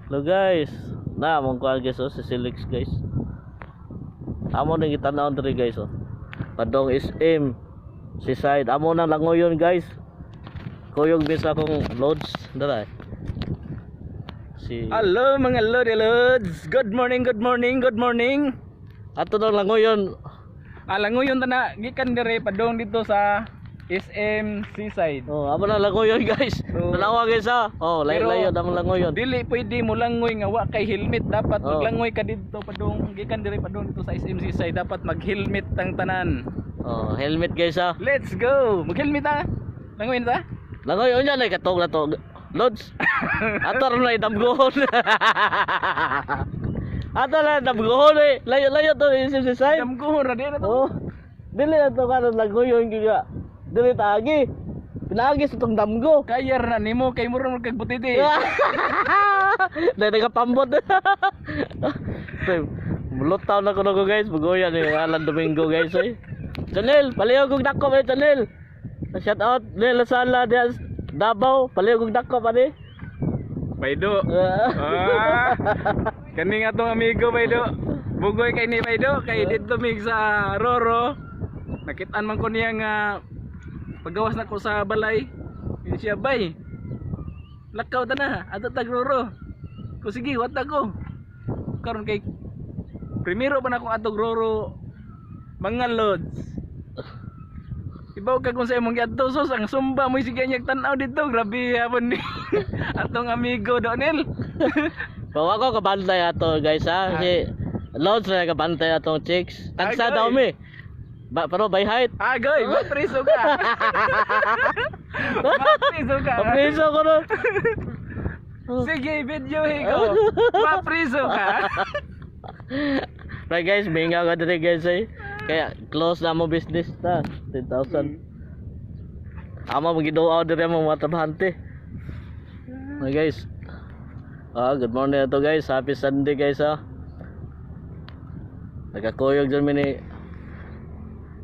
Hello guys. Na mong kuan guys oh, si Silix guys. Amo ning gitan-aw diri guys oh. Padong SM Seaside. Amo nang langoyon guys. Kuyog bisa akong loads dara. Si Hello mga Lods. Good morning, good morning, good morning. ato nang langoyon. Langoyon ta na gikan dire padong dito sa SM Seaside. Oh, amo nang langoyon guys. So, Tanawa guys ha. Oh, layo-layo damang langoyon. Dili pwede mo langoy nga wa kay helmet. Dapat Oh. maglangoy ka dito padong gikan dire padong dito sa SM Seaside. Dapat mag-helmet ang tanan. Oh, helmet guys ha. Let's go. Mag-helmet ta. Langoy na ta. Langoyon yan ay katong na to. Loads. Ato ron na damgohon. Ato na damgohon eh. Layo-layo to si Seaside. Damgo ra di na to. Oh. Dili na to karon langoyon giga. Dili tagi. Pinagi sa tong damgo. Kayar na nimo kay mura mo kag butiti. Dahil nagapambot. Mulutaw na ko na ko guys. Bugoyan ni Alan Domingo guys eh. Chanel, paliw kong dako eh Chanel. Shout out ni Lasala di Davao. Paliw kong dako pa ni. Paido. Kani nga tong amigo Paido. Bugoy kay ni Paido kay dito mig sa Roro. Nakitaan man ko niya nga paggawas na ko sa balay. Yun siya bay. Lakaw ta na, ato tag Roro. Ko sige, wat ako. Karon kay primero pa na akong atog Roro. Mga Lods. Ibaw ka kung sa imong giadto sos ang sumba mo sige niya tan-aw dito. Grabe hapon ni atong amigo Donel. Bawa ko kabantay ato guys ha. Si Loads na kabantay atong chicks. Tagsa daw mi. Pero by height. Agoy, mapriso ka. Mapriso ka. Apriso ko no. Sige, video ko. Mapriso ka. Right guys, mingaw ka dito guys eh. Kaya close na mo business ta. 10,000. Amo magiduaw diri mo mga trabahante. Okay guys. Good morning to guys. Happy Sunday guys ha. Nagakuyog dyan ni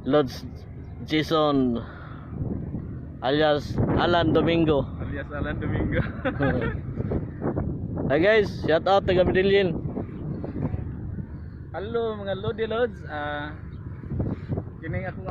Lods Jason alias Alan Domingo. Alias Alan Domingo. Hi guys, shout out taga Medellin. Hello mga Lodi Lods. Kini akong